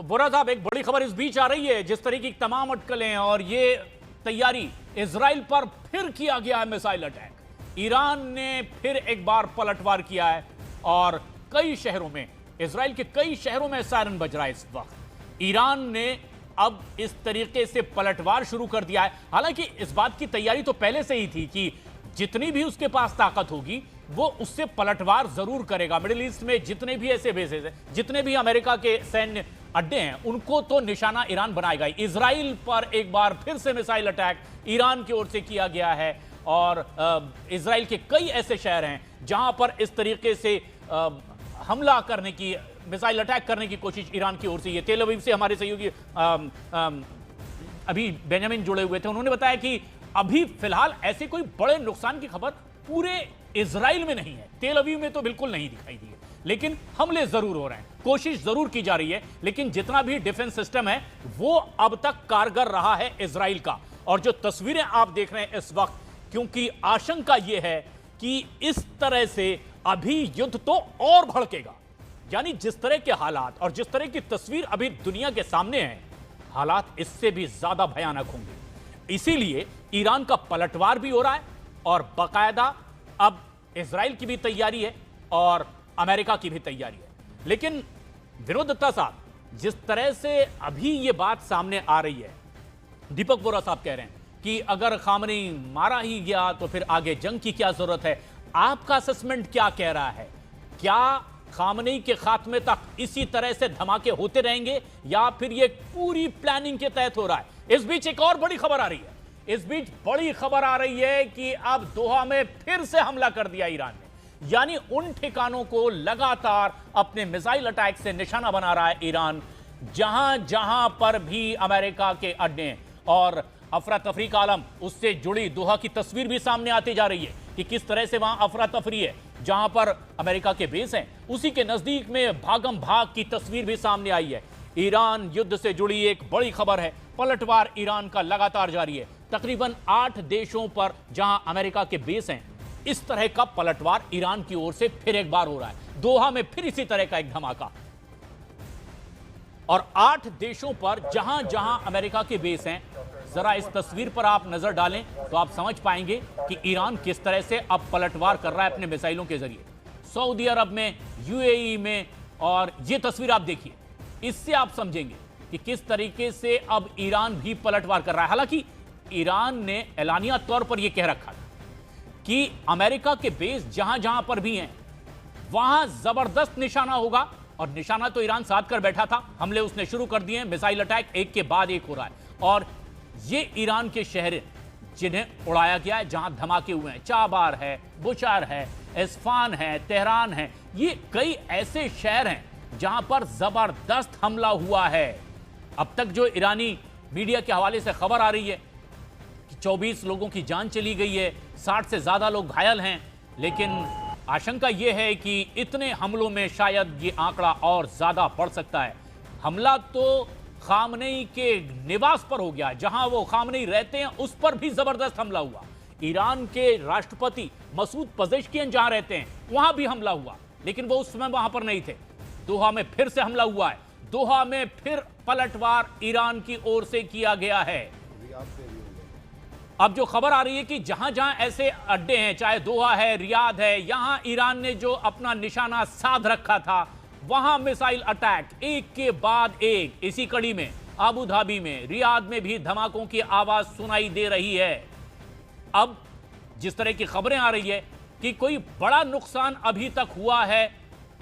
बोरा साहब, एक बड़ी खबर इस बीच आ रही है, जिस तरीके की तमाम अटकलें और ये तैयारी इजराइल पर फिर किया गया है मिसाइल अटैक। ईरान ने फिर एक बार पलटवार किया है और कई शहरों में, इजराइल के कई शहरों में सायरन बज रहा है इस वक्त। ईरान ने अब इस तरीके से पलटवार शुरू कर दिया है। हालांकि इस बात की तैयारी तो पहले से ही थी कि जितनी भी उसके पास ताकत होगी वो उससे पलटवार जरूर करेगा। मिडिल ईस्ट में जितने भी ऐसे बेसेस हैं, जितने भी अमेरिका के सैन्य अड्डे हैं, उनको तो निशाना ईरान बनाएगा। इजराइल पर एक बार फिर से मिसाइल अटैक ईरान की ओर से किया गया है और इजराइल के कई ऐसे शहर हैं जहां पर इस तरीके से हमला करने की, मिसाइल अटैक करने की कोशिश ईरान की ओर से। ये तेल अवीव से हमारे सहयोगी अभी बेंजामिन जुड़े हुए थे, उन्होंने बताया कि अभी फिलहाल ऐसे कोई बड़े नुकसान की खबर पूरे इजराइल में नहीं है। तेल अवीव में तो बिल्कुल नहीं दिखाई दी है, लेकिन हमले जरूर हो रहे हैं, कोशिश जरूर की जा रही है। लेकिन जितना भी डिफेंस सिस्टम है वो अब तक कारगर रहा है इजराइल का। और जो तस्वीरें आप देख रहे हैं इस वक्त, क्योंकि आशंका यह है कि इस तरह से अभी युद्ध तो और भड़केगा। यानी जिस तरह के हालात और जिस तरह की तस्वीर अभी दुनिया के सामने है, हालात इससे भी ज्यादा भयानक होंगे। इसीलिए ईरान का पलटवार भी हो रहा है और बाकायदा अब इजराइल की भी तैयारी है और अमेरिका की भी तैयारी है। लेकिन विनोद दत्ता साहब, जिस तरह से अभी यह बात सामने आ रही है, दीपक बोरा साहब कह रहे हैं कि अगर खामनेई मारा ही गया तो फिर आगे जंग की क्या जरूरत है। आपका असेसमेंट क्या कह रहा है? क्या खामनेई के खात्मे तक इसी तरह से धमाके होते रहेंगे या फिर यह पूरी प्लानिंग के तहत हो रहा है? इस बीच एक और बड़ी खबर आ रही है। इस बीच बड़ी खबर आ रही है कि अब दोहा में फिर से हमला कर दिया ईरान ने। यानी उन ठिकानों को लगातार अपने मिसाइल अटैक से निशाना बना रहा है ईरान, जहां जहां पर भी अमेरिका के अड्डे हैं। और अफरा तफरी का आलम, उससे जुड़ी दोहा की तस्वीर भी सामने आती जा रही है कि किस तरह से वहां अफरा तफरी है। जहां पर अमेरिका के बेस हैं, उसी के नजदीक में भागम भाग की तस्वीर भी सामने आई है। ईरान युद्ध से जुड़ी एक बड़ी खबर है। पलटवार ईरान का लगातार जारी है। तकरीबन 8 देशों पर जहां अमेरिका के बेस हैं, इस तरह का पलटवार ईरान की ओर से फिर एक बार हो रहा है। दोहा में फिर इसी तरह का एक धमाका। और 8 देशों पर जहां जहां अमेरिका के बेस हैं, जरा इस तस्वीर पर आप नजर डालें तो आप समझ पाएंगे कि ईरान किस तरह से अब पलटवार कर रहा है अपने मिसाइलों के जरिए। सऊदी अरब में, यूएई में, और ये तस्वीर आप देखिए, इससे आप समझेंगे कि किस तरीके से अब ईरान भी पलटवार कर रहा है। हालांकि ईरान ने एलानिया तौर पर यह कह रखा था कि अमेरिका के बेस जहां जहां पर भी हैं वहां जबरदस्त निशाना होगा। और निशाना तो ईरान साध कर बैठा था, हमले उसने शुरू कर दिए हैं, मिसाइल अटैक एक के बाद एक हो रहा है। और ये ईरान के शहर जिन्हें उड़ाया गया है, जहां धमाके हुए हैं, चाबार है, बुशार है, इस्फान है, तेहरान है, ये कई ऐसे शहर हैं जहां पर जबरदस्त हमला हुआ है। अब तक जो ईरानी मीडिया के हवाले से खबर आ रही है कि 24 लोगों की जान चली गई है, 60 से ज्यादा लोग घायल हैं। लेकिन आशंका यह है कि इतने हमलों में शायद ये आंकड़ा और ज्यादा बढ़ सकता है। हमला तो खामनेई के निवास पर हो गया, जहां वो खामनेई रहते हैं उस पर भी जबरदस्त हमला हुआ। ईरान के राष्ट्रपति मसूद पजेश्कियन जहां रहते हैं वहां भी हमला हुआ, लेकिन वो उस समय वहां पर नहीं थे। दोहा में फिर से हमला हुआ है। दोहा में फिर पलटवार ईरान की ओर से किया गया है। अब जो खबर आ रही है कि जहां जहां ऐसे अड्डे हैं, चाहे दोहा है, रियाद है, यहां ईरान ने जो अपना निशाना साध रखा था, वहां मिसाइल अटैक एक के बाद एक। इसी कड़ी में अबू धाबी में, रियाद में भी धमाकों की आवाज सुनाई दे रही है। अब जिस तरह की खबरें आ रही है कि कोई बड़ा नुकसान अभी तक हुआ है,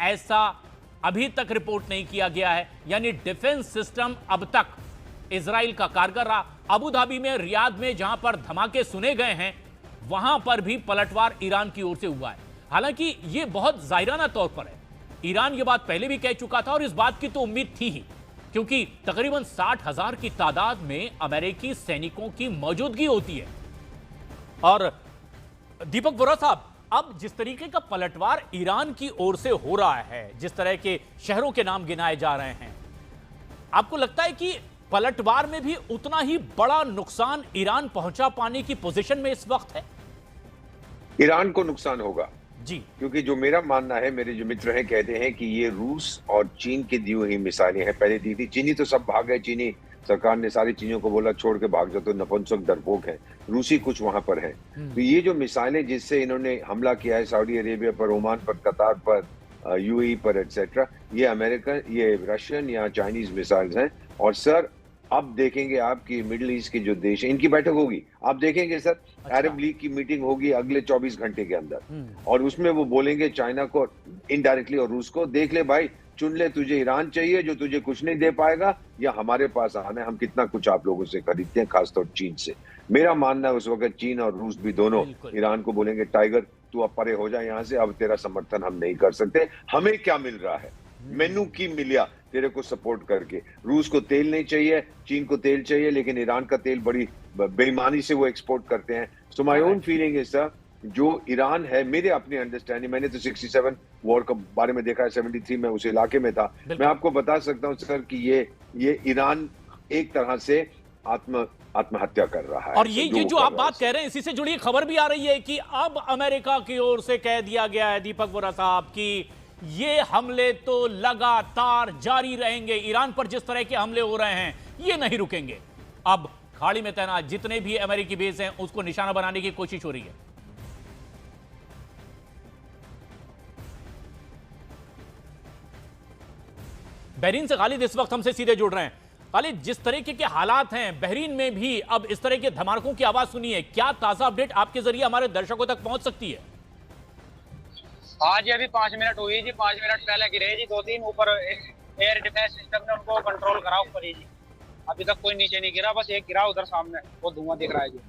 ऐसा अभी तक रिपोर्ट नहीं किया गया है। यानी डिफेंस सिस्टम अब तक इजराइल का कारगर रहा। अबू धाबी में, रियाद में जहां पर धमाके सुने गए हैं, वहां पर भी पलटवार ईरान की ओर से हुआ है। हालांकि यह बहुत जाहिराना तौर पर है। ईरान यह बात पहले भी कह चुका था और इस बात की तो उम्मीद थी ही, क्योंकि तकरीबन 60,000 की तादाद में अमेरिकी सैनिकों की मौजूदगी होती है। और दीपक बोरा साहब, अब जिस तरीके का पलटवार ईरान की ओर से हो रहा है, जिस तरह के शहरों के नाम गिनाए जा रहे हैं, आपको लगता है कि पलटवार में भी उतना ही बड़ा नुकसान ईरान पहुंचा पाने की पोजीशन में इस वक्त है? ईरान को नुकसान होगा, जी। क्योंकि जो मेरा मानना है, मेरे जो मित्र हैं कहते हैं कि ये रूस और चीन की दी हुई मिसाइलें हैं, पहले दी थी। चीनी तो सब भाग गए, चीनी सरकार ने सारी चीज़ों को बोला छोड़ के भाग जाओ, तो नपुंसक डरपोक है। रूसी कुछ वहाँ पर हैं। तो ये जो मिसाइलें जिससे इन्होंने हमला किया है सऊदी अरेबिया पर, ओमान पर, कतार पर, यूएई पर एटसेट्रा, ये अमेरिकन, ये रशियन या चाइनीज़ मिसाइल्स हैं। और सर, अब देखेंगे आप कि मिडल ईस्ट के जो देश हैं, इनकी बैठक होगी। आप देखेंगे सर, अच्छा। अरब लीग की मीटिंग होगी अगले 24 घंटे के अंदर, हम्म। और उसमें वो बोलेंगे चाइना को इनडायरेक्टली और रूस को, देख ले भाई, चुन ले, तुझे ईरान चाहिए जो तुझे कुछ नहीं दे पाएगा, या हमारे पास आना है, हम कितना कुछ आप लोगों से खरीदते हैं, खासतौर चीन से। मेरा मानना है उस वक्त चीन और रूस भी दोनों बिल्कुल। ईरान को बोलेंगे टाइगर तू अब परे हो जा यहाँ से, अब तेरा समर्थन हम नहीं कर सकते। हमें क्या मिल रहा है, मेनू की मिलिया तेरे को सपोर्ट करके। रूस को तेल नहीं चाहिए, चीन को तेल चाहिए, लेकिन ईरान का तेल बड़ी बेईमानी से वो एक्सपोर्ट करते हैं। So my own feeling is sir, जो ईरान है, मेरे अपनी अंडरस्टैंडिंग, मैंने तो 67 वॉर के बारे में देखा है, 73 में उस इलाके में था। मैं आपको बता सकता हूं सर कि ये ईरान एक तरह से आत्महत्या कर रहा है। और ये जो आप बात कह रहे हैं, इसी से जुड़ी खबर भी आ रही है कि अब अमेरिका की ओर से कह दिया गया है दीपक वोरा साहब कि ये हमले तो लगातार जारी रहेंगे। ईरान पर जिस तरह के हमले हो रहे हैं ये नहीं रुकेंगे। अब खाड़ी में तैनात जितने भी अमेरिकी बेस हैं उसको निशाना बनाने की कोशिश हो रही है। बहरीन से खालिद इस वक्त हमसे सीधे जुड़ रहे हैं। खालिद, जिस तरीके के हालात हैं बहरीन में भी अब इस तरह के धमाकों की आवाज सुनी है, क्या ताजा अपडेट आपके जरिए हमारे दर्शकों तक पहुंच सकती है? हाँ जी, अभी 5 मिनट हुई जी, 5 मिनट पहले गिरे जी 2-3 ऊपर एयर डिफेंस सिस्टम ने उनको कंट्रोल करा ऊपर ही जी। अभी तक कोई नीचे नहीं गिरा, बस एक गिरा उधर सामने, वो धुआं दिख रहा है जी।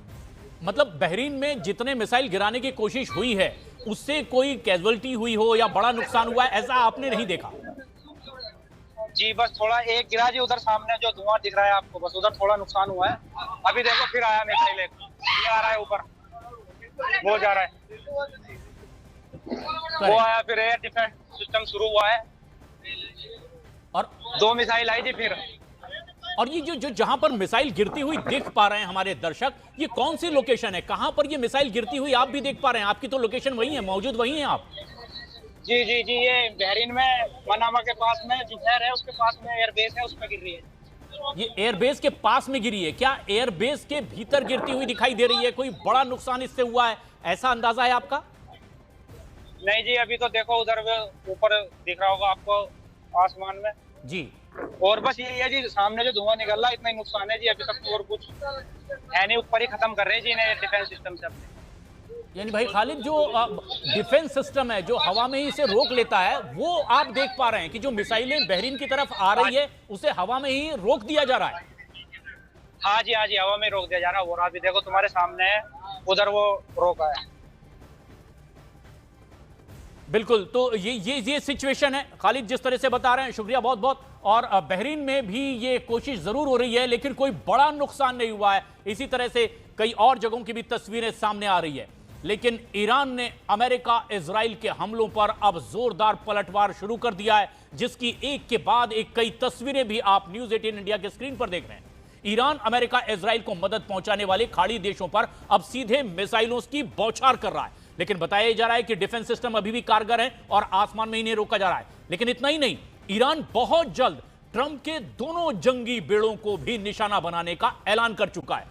मतलब बहरीन में जितने मिसाइल गिराने की कोशिश हुई है उससे कोई कैजुअलिटी हुई हो या बड़ा नुकसान हुआ है, ऐसा आपने नहीं देखा? जी बस थोड़ा एक गिरा जी उधर सामने, जो धुआं दिख रहा है आपको, बस उधर थोड़ा नुकसान हुआ है। अभी देखो फिर आया मिसाइल एक, ये आ रहा है ऊपर, वो जा रहा है, वो आया, फिर एयर डिफेंस सिस्टम शुरू हुआ है और 2 मिसाइल आई जी फिर। और ये जो जहां पर मिसाइल गिरती हुई देख पा रहे हैं हमारे दर्शक, ये कौन सी लोकेशन है, कहां पर ये मिसाइल गिरती हुई आप भी देख पा रहे हैं? आपकी तो लोकेशन वही है, मौजूद वही है आप? जी जी जी, ये बहरीन में मनामा के पास में जिधर है उसके पास में एयरबेस है, उस पर गिर रही है। ये एयरबेस के पास में गिरी है क्या? एयरबेस के भीतर गिरती हुई दिखाई दे रही है? कोई बड़ा नुकसान इससे हुआ है ऐसा अंदाजा है आपका? नहीं जी, अभी तो देखो उधर ऊपर दिख रहा होगा आपको आसमान में जी। और बस यही है जी, सामने जो धुआं निकल रहा है इतना ही नुकसान है जी। अभी तक तो और कुछ है नहीं, ऊपर ही खत्म कर रहे हैं जी इन्हें डिफेंस सिस्टम से अपने। यानी भाई खालिद, जो डिफेंस सिस्टम है जो हवा में ही इसे रोक लेता है, वो आप देख पा रहे हैं कि जो मिसाइलें बहरीन की तरफ आ रही है उसे हवा में ही रोक दिया जा रहा है? हाँ जी हवा में रोक दिया जा रहा है। और अभी देखो तुम्हारे सामने है, उधर वो रोका है। बिल्कुल, तो ये सिचुएशन है खालिद, जिस तरह से बता रहे हैं, शुक्रिया बहुत बहुत। और बहरीन में भी ये कोशिश जरूर हो रही है लेकिन कोई बड़ा नुकसान नहीं हुआ है। इसी तरह से कई और जगहों की भी तस्वीरें सामने आ रही है। लेकिन ईरान ने अमेरिका इजराइल के हमलों पर अब जोरदार पलटवार शुरू कर दिया है, जिसकी एक के बाद एक कई तस्वीरें भी आप न्यूज़ 18 इंडिया के स्क्रीन पर देख रहे हैं। ईरान अमेरिका इजराइल को मदद पहुंचाने वाले खाड़ी देशों पर अब सीधे मिसाइलों की बौछार कर रहा है। लेकिन बताया जा रहा है कि डिफेंस सिस्टम अभी भी कारगर है और आसमान में इन्हें रोका जा रहा है। लेकिन इतना ही नहीं, ईरान बहुत जल्द ट्रंप के दोनों जंगी बेड़ों को भी निशाना बनाने का ऐलान कर चुका है।